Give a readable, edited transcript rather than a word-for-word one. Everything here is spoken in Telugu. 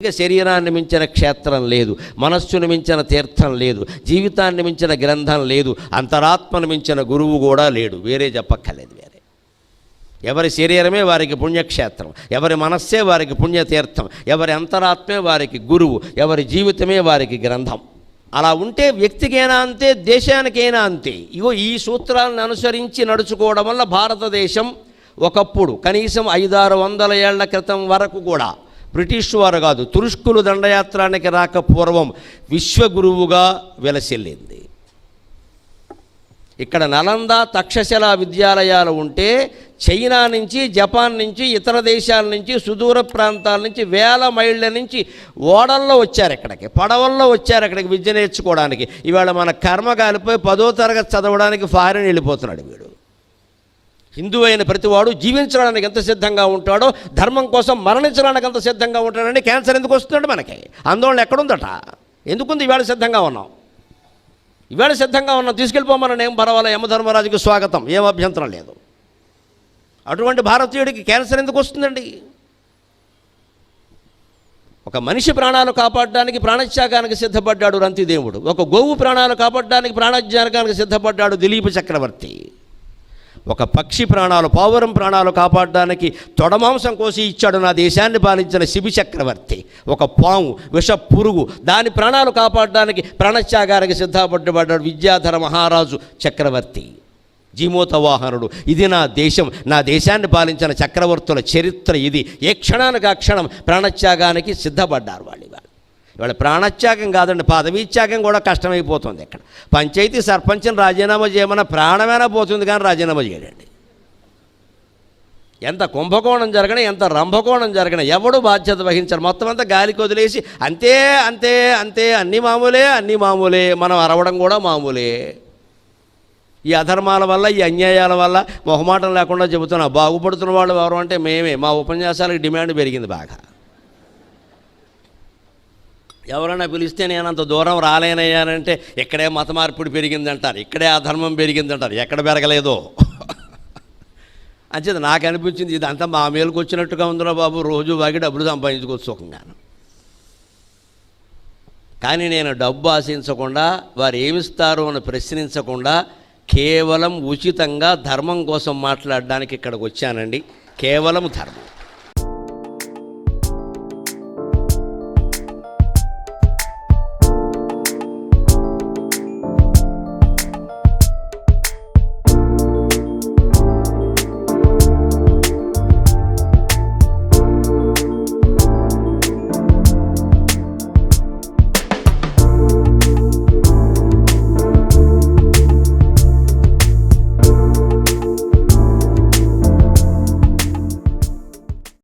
అందుకే శరీరాన్ని మించిన క్షేత్రం లేదు, మనస్సును మించిన తీర్థం లేదు, జీవితాన్ని మించిన గ్రంథం లేదు, అంతరాత్మను మించిన గురువు కూడా లేడు. వేరే చెప్పక్కర్లేదు. వేరే ఎవరి శరీరమే వారికి పుణ్యక్షేత్రం, ఎవరి మనస్సే వారికి పుణ్యతీర్థం, ఎవరి అంతరాత్మే వారికి గురువు, ఎవరి జీవితమే వారికి గ్రంథం. అలా ఉంటే వ్యక్తికైనా అంతే, దేశానికైనా అంతే. ఇగో ఈ సూత్రాలను అనుసరించి నడుచుకోవడం వల్ల భారతదేశం ఒకప్పుడు కనీసం 500-600 ఏళ్ల క్రితం వరకు కూడా బ్రిటిష్ వారు కాదు, తురుష్కులు దండయాత్రానికి రాక పూర్వం విశ్వగురువుగా వెలసిల్లింది. ఇక్కడ నలంద, తక్షశిల విద్యాలయాలు ఉంటే చైనా నుంచి, జపాన్ నుంచి, ఇతర దేశాల నుంచి, సుదూర ప్రాంతాల నుంచి, వేల మైళ్ళ నుంచి ఓడల్లో వచ్చారు ఇక్కడికి, పడవల్లో వచ్చారు ఇక్కడికి విద్య నేర్చుకోవడానికి. ఇవాళ మన కర్మ కాలిపోయి 10వ తరగతి చదవడానికి ఫారిన్ వెళ్ళిపోతున్నాడు వీడు. హిందూ అయిన ప్రతివాడు జీవించడానికి ఎంత సిద్ధంగా ఉంటాడో ధర్మం కోసం మరణించడానికి ఎంత సిద్ధంగా ఉంటాడండి. క్యాన్సర్ ఎందుకు వస్తుందండి మనకి? ఆందోళన ఎక్కడుందట? ఎందుకుంది? ఇవాళ సిద్ధంగా ఉన్నాం, ఇవాళ సిద్ధంగా ఉన్నాం. తీసుకెళ్ళిపోమని ఏం పర్వాలేదు, యమధర్మరాజుకి స్వాగతం, ఏం అభ్యంతరం లేదు. అటువంటి భారతీయుడికి క్యాన్సర్ ఎందుకు వస్తుందండి? ఒక మనిషి ప్రాణాలు కాపాడడానికి ప్రాణత్యాగానికి సిద్ధపడ్డాడు రంతిదేవుడు. ఒక గోవు ప్రాణాలు కాపాడడానికి ప్రాణత్యాగానికి సిద్ధపడ్డాడు దిలీప చక్రవర్తి. ఒక పక్షి ప్రాణాలు, పావురం ప్రాణాలు కాపాడడానికి తొడమాంసం కోసి ఇచ్చాడు నా దేశాన్ని పాలించిన శిబి చక్రవర్తి. ఒక పాము, విష పురుగు, దాని ప్రాణాలు కాపాడడానికి ప్రాణత్యాగానికి సిద్ధపడ్డాడు విద్యాధర మహారాజు చక్రవర్తి, జీమూత వాహనుడు. ఇది నా దేశం, నా దేశాన్ని పాలించిన చక్రవర్తుల చరిత్ర ఇది. ఏ క్షణానికి ఆ క్షణం ప్రాణత్యాగానికి సిద్ధపడ్డారు వాళ్ళు. ఇవాళ ప్రాణత్యాగం కాదండి, పదవీత్యాగం కూడా కష్టమైపోతుంది. ఇక్కడ పంచాయతీ సర్పంచ్ని రాజీనామా చేయమన్న ప్రాణమైనా పోతుంది, కానీ రాజీనామా చేయడండి. ఎంత కుంభకోణం జరగన, ఎంత రంభకోణం జరగన ఎవడు బాధ్యత వహించారు. మొత్తం అంతా గాలికి వదిలేసి అంతే అంతే అంతే, అన్నీ మామూలే, అన్నీ మామూలే, మనం అరవడం కూడా మామూలే. ఈ అధర్మాల వల్ల, ఈ అన్యాయాల వల్ల మొహమాటం లేకుండా చెబుతున్నా, బాగుపడుతున్న వాళ్ళు ఎవరు అంటే మేమే. మా ఉపన్యాసాలకు డిమాండ్ పెరిగింది బాగా. ఎవరైనా పిలిస్తే నేను అంత దూరం రాలేనయ్యానంటే ఇక్కడే మత మార్పిడి పెరిగిందంటారు, ఇక్కడే అధర్మం పెరిగిందంటారు. ఎక్కడ పెరగలేదో అంచేది నాకు అనిపించింది, ఇదంతా మా మేలుకు వచ్చినట్టుగా ఉందిరా బాబు, రోజు బాగి డబ్బులు సంపాదించుకోవచ్చు సుఖంగాను. కానీ నేను డబ్బు ఆశించకుండా, వారు ఏమిస్తారు అని ప్రశ్నించకుండా, కేవలం ఉచితంగా ధర్మం కోసం మాట్లాడడానికి ఇక్కడికి వచ్చానండి. కేవలం ధర్మం.